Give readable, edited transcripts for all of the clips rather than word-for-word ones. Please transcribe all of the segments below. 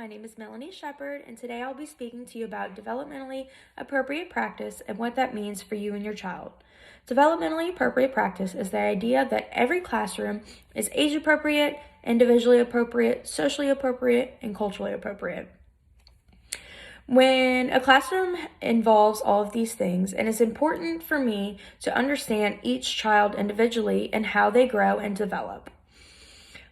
my name is Melanie Shepherd, and today I'll be speaking to you about developmentally appropriate practice and what that means for you and your child. Developmentally appropriate practice is the idea that every classroom is age appropriate, individually appropriate, socially appropriate, and culturally appropriate. When a classroom involves all of these things, it is important for me to understand each child individually and how they grow and develop.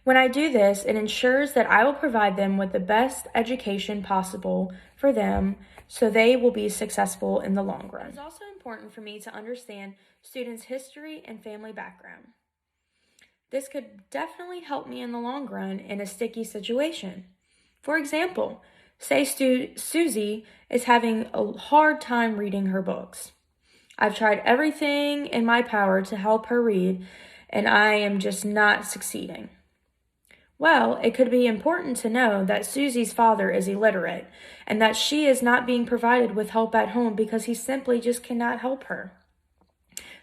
When I do this, it ensures that I will provide them with the best education possible for them so they will be successful in the long run. It's also important for me to understand students' history and family background. This could definitely help me in the long run in a sticky situation. For example, say Susie is having a hard time reading her books. I've tried everything in my power to help her read, and I am just not succeeding. Well, it could be important to know that Susie's father is illiterate and that she is not being provided with help at home because he simply just cannot help her.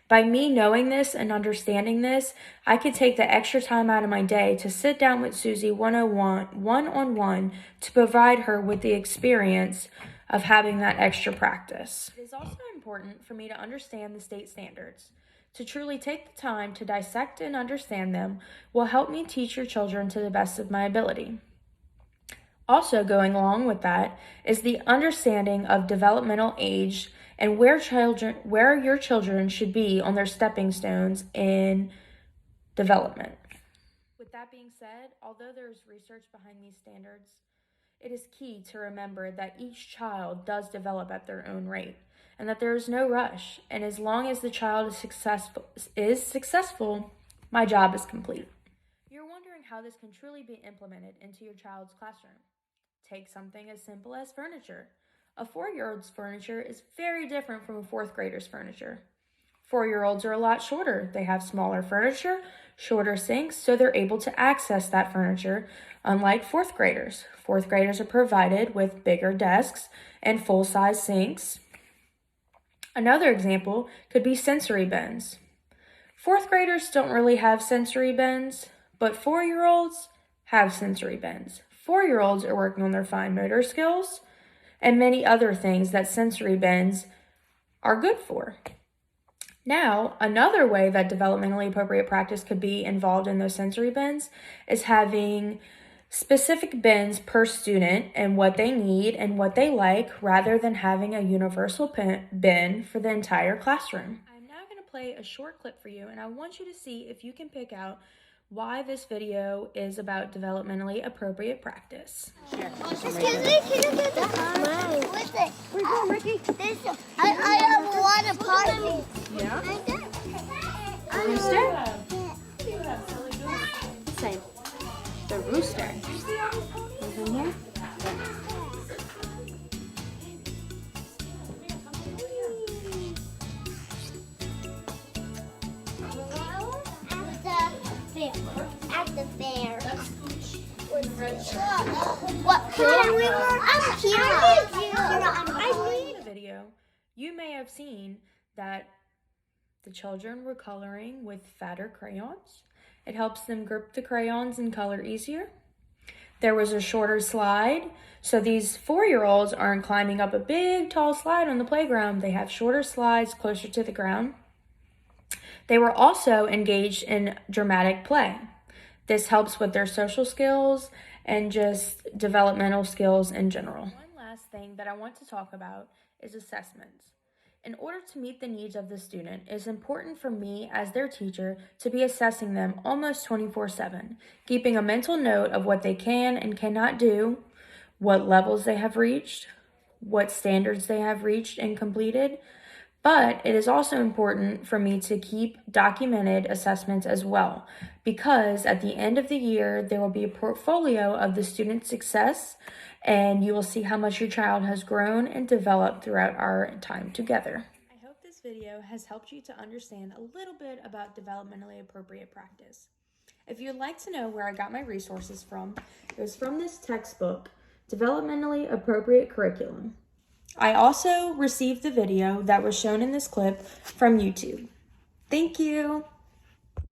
By me knowing this and understanding this, I could take the extra time out of my day to sit down with Susie one-on-one to provide her with the experience of having that extra practice. It is also important for me to understand the state standards. To truly take the time to dissect and understand them will help me teach your children to the best of my ability. Also going along with that is the understanding of developmental age and where your children should be on their stepping stones in development. With that being said, although there is research behind these standards, it is key to remember that each child does develop at their own rate and that there is no rush. And as long as the child is successful, my job is complete. You're wondering how this can truly be implemented into your child's classroom. Take something as simple as furniture. A 4-year-old's furniture is very different from a 4th grader's furniture. 4-year-olds are a lot shorter. They have smaller furniture, shorter sinks, so they're able to access that furniture, unlike 4th graders. 4th graders are provided with bigger desks and full-size sinks. Another example could be sensory bins. 4th graders don't really have sensory bins, but 4-year-olds have sensory bins. 4-year-olds are working on their fine motor skills and many other things that sensory bins are good for. Now, another way that developmentally appropriate practice could be involved in those sensory bins is having specific bins per student and what they need and what they like rather than having a universal bin for the entire classroom. I'm now going to play a short clip for you, and I want you to see if you can pick out why this video is about developmentally appropriate practice. Excuse me, can you do this? What's it? Where you going, Ricky? I have a lot of parties. Yeah? A rooster? Say, the rooster. Is in here? At the fair. What? I'm here. In the video, you may have seen that the children were coloring with fatter crayons. It helps them grip the crayons and color easier. There was a shorter slide, so these 4-year-olds aren't climbing up a big, tall slide on the playground. They have shorter slides closer to the ground. They were also engaged in dramatic play. This helps with their social skills and just developmental skills in general. One last thing that I want to talk about is assessments. In order to meet the needs of the student, it is important for me as their teacher to be assessing them almost 24/7, keeping a mental note of what they can and cannot do, what levels they have reached, what standards they have reached and completed. But it is also important for me to keep documented assessments as well, because at the end of the year, there will be a portfolio of the student's success, and you will see how much your child has grown and developed throughout our time together. I hope this video has helped you to understand a little bit about developmentally appropriate practice. If you'd like to know where I got my resources from, it was from this textbook, Developmentally Appropriate Curriculum. I also received the video that was shown in this clip from YouTube. Thank you.